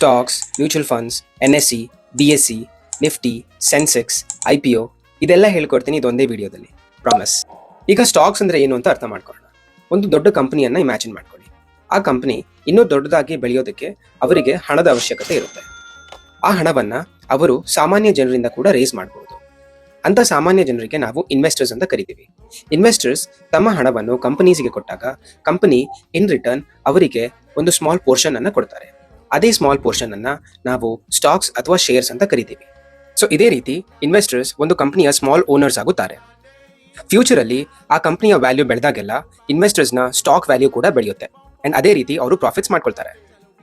Stocks, mutual funds, NSE, BSE, Nifty, Sensex, IPO ಇದೆಲ್ಲ ಹೇಳ್ಕೊಡ್ತೀನಿ ಇದೊಂದೇ ವಿಡಿಯೋದಲ್ಲಿ, ಪ್ರಾಮಿಸ್. ಈಗ ಸ್ಟಾಕ್ಸ್ ಅಂದ್ರೆ ಏನು ಅಂತ ಅರ್ಥ ಮಾಡ್ಕೊಳ್ಳೋಣ. ಒಂದು ದೊಡ್ಡ ಕಂಪನಿಯನ್ನ ಇಮ್ಯಾಜಿನ್ ಮಾಡ್ಕೊಳ್ಳಿ. ಆ ಕಂಪನಿ ಇನ್ನೂ ದೊಡ್ಡದಾಗಿ ಬೆಳೆಯೋದಕ್ಕೆ ಅವರಿಗೆ ಹಣದ ಅವಶ್ಯಕತೆ ಇರುತ್ತೆ. ಆ ಹಣವನ್ನ ಅವರು ಸಾಮಾನ್ಯ ಜನರಿಂದ ಕೂಡ ರೇಸ್ ಮಾಡಬಹುದು. ಅಂತ ಸಾಮಾನ್ಯ ಜನರಿಗೆ ನಾವು ಇನ್ವೆಸ್ಟರ್ಸ್ ಅಂತ ಕರಿತೀವಿ. ಇನ್ವೆಸ್ಟರ್ಸ್ ತಮ್ಮ ಹಣವನ್ನು ಕಂಪನೀಸ್ಗೆ ಕೊಟ್ಟಾಗ ಕಂಪನಿ ಇನ್ ರಿಟರ್ನ್ ಅವರಿಗೆ ಒಂದು ಸ್ಮಾಲ್ ಪೋರ್ಷನ್ ಅನ್ನ ಕೊಡ್ತಾರೆ. ಅದೇ ಸ್ಮಾಲ್ ಪೋರ್ಷನ್ ಅನ್ನ ನಾವು ಸ್ಟಾಕ್ಸ್ ಅಥವಾ ಶೇರ್ಸ್ ಅಂತ ಕರಿತೀವಿ. ಸೊ ಇದೇ ರೀತಿ ಇನ್ವೆಸ್ಟರ್ಸ್ ಒಂದು ಕಂಪನಿಯ ಸ್ಮಾಲ್ ಓನರ್ಸ್ ಆಗುತ್ತಾರೆ. ಫ್ಯೂಚರ್ ಅಲ್ಲಿ ಆ ಕಂಪನಿಯ ವ್ಯಾಲ್ಯೂ ಬೆಳೆದಾಗೆಲ್ಲ ಇನ್ವೆಸ್ಟರ್ಸ್ ನ ಸ್ಟಾಕ್ ವ್ಯಾಲ್ಯೂ ಕೂಡ ಬೆಳೆಯುತ್ತೆ. ಅಂಡ್ ಅದೇ ರೀತಿ ಅವರು ಪ್ರಾಫಿಟ್ಸ್ ಮಾಡ್ಕೊಳ್ತಾರೆ.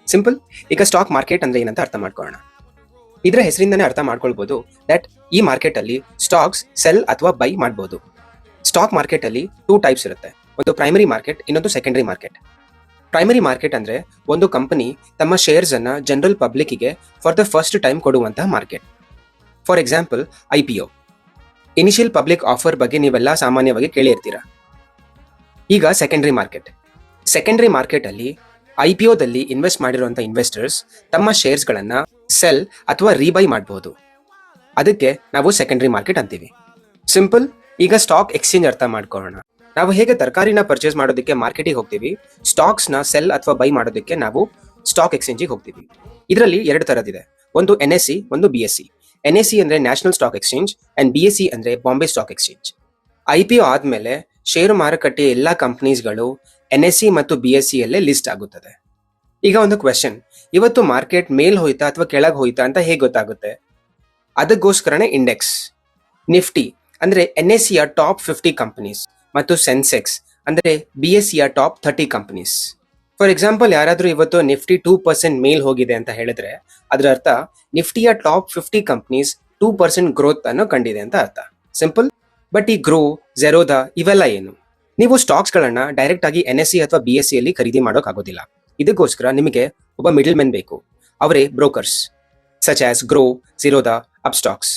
ಸಿಂಪಲ್. ಈಗ ಸ್ಟಾಕ್ ಮಾರ್ಕೆಟ್ ಅಂದ್ರೆ ಏನಂತ ಅರ್ಥ ಮಾಡ್ಕೊಳ್ಳೋಣ. ಇದರ ಹೆಸರಿಂದನೇ ಅರ್ಥ ಮಾಡ್ಕೊಳ್ಬಹುದು ದಟ್ ಈ ಮಾರ್ಕೆಟ್ ಅಲ್ಲಿ ಸ್ಟಾಕ್ಸ್ ಸೆಲ್ ಅಥವಾ ಬೈ ಮಾಡಬಹುದು. ಸ್ಟಾಕ್ ಮಾರ್ಕೆಟ್ ಅಲ್ಲಿ 2 ಟೈಪ್ಸ್ ಇರುತ್ತೆ. ಒಂದು ಪ್ರೈಮರಿ ಮಾರ್ಕೆಟ್, ಇನ್ನೊಂದು ಸೆಕೆಂಡರಿ ಮಾರ್ಕೆಟ್. ಪ್ರೈಮರಿ ಮಾರ್ಕೆಟ್ ಅಂದ್ರೆ ಒಂದು ಕಂಪನಿ ತಮ್ಮ ಶೇರ್ಸ್ ಅನ್ನ ಜನರಲ್ ಪಬ್ಲಿಕ್ಗೆ ಫಾರ್ ದ ಫಸ್ಟ್ ಟೈಮ್ ಕೊಡುವಂತಹ market. For example IPO, initial public offer ಬಗ್ಗೆ ನೀವೆಲ್ಲ ಸಾಮಾನ್ಯವಾಗಿ ಕೇಳಿರ್ತೀರಾ. ಈಗ ಸೆಕೆಂಡರಿ ಮಾರ್ಕೆಟ್. ಸೆಕೆಂಡರಿ ಮಾರ್ಕೆಟ್ ಅಲ್ಲಿ IPOದಲ್ಲಿ ಇನ್ವೆಸ್ಟ್ ಮಾಡಿರುವಂತಹ ಇನ್ವೆಸ್ಟರ್ಸ್ ತಮ್ಮ ಶೇರ್ಸ್ ಗಳನ್ನ ಸೆಲ್ ಅಥವಾ ರೀಬೈ ಮಾಡಬಹುದು. ಅದಕ್ಕೆ ನಾವು ಸೆಕೆಂಡರಿ ಮಾರ್ಕೆಟ್ ಅಂತೀವಿ. ಸಿಂಪಲ್. ಈಗ ಸ್ಟಾಕ್ ಎಕ್ಸ್ಚೇಂಜ್ ಅರ್ಥ ಮಾಡ್ಕೊಳ್ಳೋಣ. ನಾವು ಹೇಗೆ ತರಕಾರಿನ ಪರ್ಚೇಸ್ ಮಾಡೋದಕ್ಕೆ ಮಾರ್ಕೆಟಿಗೆ ಹೋಗ್ತೀವಿ, ಸ್ಟಾಕ್ಸ್ ನ ಸೆಲ್ ಅಥವಾ ಬೈ ಮಾಡೋದಕ್ಕೆ ನಾವು ಸ್ಟಾಕ್ ಎಕ್ಸ್ಚೇಂಜಿಗೆ ಹೋಗ್ತೀವಿ. ಇದರಲ್ಲಿ 2 ತರದಿದೆ. ಒಂದು NSE, ಒಂದು BSE. NSE ಅಂದ್ರೆ national stock exchange and BSE ಅಂದ್ರೆ ಬಾಂಬೆ ಸ್ಟಾಕ್ ಎಕ್ಸ್ಚೇಂಜ್. IPO ಆದ್ಮೇಲೆ ಷೇರು ಮಾರುಕಟ್ಟೆಯ ಎಲ್ಲಾ ಕಂಪನೀಸ್ಗಳು NSE ಮತ್ತು BSE ಅಲ್ಲೇ ಲಿಸ್ಟ್ ಆಗುತ್ತದೆ. ಈಗ ಒಂದು ಕ್ವೆಶನ್, ಇವತ್ತು ಮಾರ್ಕೆಟ್ ಮೇಲ್ ಹೋಯ್ತಾ ಅಥವಾ ಕೆಳಗೆ ಹೋಯ್ತಾ ಅಂತ ಹೇಗೆ ಗೊತ್ತಾಗುತ್ತೆ? ಅದಕ್ಕೋಸ್ಕರನೇ ಇಂಡೆಕ್ಸ್. ನಿಫ್ಟಿ ಅಂದ್ರೆ NSE ಯ ಟಾಪ್ 50 ಕಂಪನೀಸ್ ಮತ್ತು ಸೆನ್ಸೆಕ್ಸ್ ಅಂದ್ರೆ BSE ಯ ಟಾಪ್ 30 ಕಂಪನೀಸ್. ಫಾರ್ ಎಕ್ಸಾಂಪಲ್, ಯಾರಾದ್ರೂ ಇವತ್ತು ನಿಫ್ಟಿ 2% ಮೇಲ್ ಹೋಗಿದೆ ಅಂತ ಹೇಳಿದ್ರೆ ಅದರ ಅರ್ಥ ನಿಫ್ಟಿಯ ಟಾಪ್ 50 ಕಂಪನೀಸ್ 2% ಗ್ರೋತ್ ಅನ್ನು ಕಂಡಿದೆ ಅಂತ ಅರ್ಥ. ಸಿಂಪಲ್. ಬಟ್ ಈ ಗ್ರೋ, ಝೆರೋದ ಇವೆಲ್ಲ ಏನು? ನೀವು ಸ್ಟಾಕ್ಸ್ ಗಳನ್ನ ಡೈರೆಕ್ಟ್ ಆಗಿ NSE ಅಥವಾ BSE ಅಲ್ಲಿ ಖರೀದಿ ಮಾಡೋಕ್ ಆಗೋದಿಲ್ಲ. ಇದಕ್ಕೋಸ್ಕರ ನಿಮಗೆ ಒಬ್ಬ ಮಿಡಲ್ ಮೆನ್ ಬೇಕು. ಅವರೇ brokers, such as grow, ಝೀರೋದಾ, Upstox.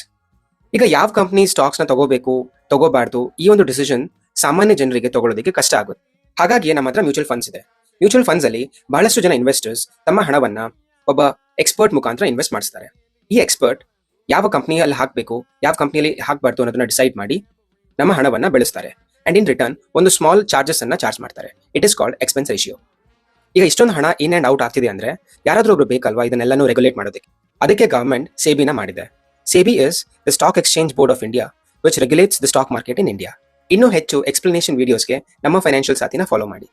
ಈಗ ಯಾವ ಕಂಪನಿ ಸ್ಟಾಕ್ಸ್ ನ ತಗೋಬೇಕು, ತಗೋಬಾರ್ದು, ಈ ಒಂದು ಡಿಸಿಷನ್ ಸಾಮಾನ್ಯ ಜನರಿಗೆ ತಗೊಳ್ಳೋದಕ್ಕೆ ಕಷ್ಟ ಆಗುತ್ತೆ. ಹಾಗಾಗಿ ನಮ್ಮ ಹತ್ರ ಮ್ಯೂಚುವಲ್ ಫಂಡ್ಸ್ ಇದೆ. ಮ್ಯೂಚುವಲ್ ಫಂಡ್ಸ್ ಅಲ್ಲಿ ಬಹಳಷ್ಟು ಜನ ಇನ್ವೆಸ್ಟರ್ಸ್ ತಮ್ಮ ಹಣವನ್ನ ಒಬ್ಬ ಎಕ್ಸ್ಪರ್ಟ್ ಮುಖಾಂತರ ಇನ್ವೆಸ್ಟ್ ಮಾಡಿಸ್ತಾರೆ. ಈ ಎಕ್ಸ್ಪರ್ಟ್ ಯಾವ ಕಂಪನಿಯಲ್ಲಿ ಹಾಕಬೇಕು, ಯಾವ ಕಂಪನಿಯಲ್ಲಿ ಹಾಕಬಾರ್ದು ಅನ್ನೋದನ್ನ ಡಿಸೈಡ್ ಮಾಡಿ ನಮ್ಮ ಹಣವನ್ನ ಬೆಳೆಸ್ತಾರೆ. ಅಂಡ್ ಇನ್ ರಿಟರ್ನ್ ಒಂದು ಸ್ಮಾಲ್ ಚಾರ್ಜಸ್ ಅನ್ನ ಚಾರ್ಜ್ ಮಾಡ್ತಾರೆ. It is called expense ratio. ಈಗ ಇಷ್ಟೊಂದು ಹಣ ಇನ್ ಅಂಡ್ ಔಟ್ ಆಗ್ತಿದೆ ಅಂದ್ರೆ ಯಾರಾದ್ರೂ ಒಬ್ರು ಬೇಕಲ್ವಾ ಇದನ್ನೆಲ್ಲನೂ ರೆಗ್ಯುಲೇಟ್ ಮಾಡೋದಕ್ಕೆ. ಅದಕ್ಕೆ ಗವರ್ಮೆಂಟ್ ಸೆಬಿನ ಮಾಡಿದೆ. SEBI is the stock exchange board of India which regulates the stock market in India. ಇನ್ನೂ ಹೆಚ್ಚು ಎಕ್ಸ್ಪ್ಲನೇಷನ್ ವಿಡಿಯೋಸ್ಗೆ ನಮ್ಮ ಫೈನಾನ್ಷಿಯಲ್ ಸಾಥಿನ ಫಾಲೋ ಮಾಡಿ.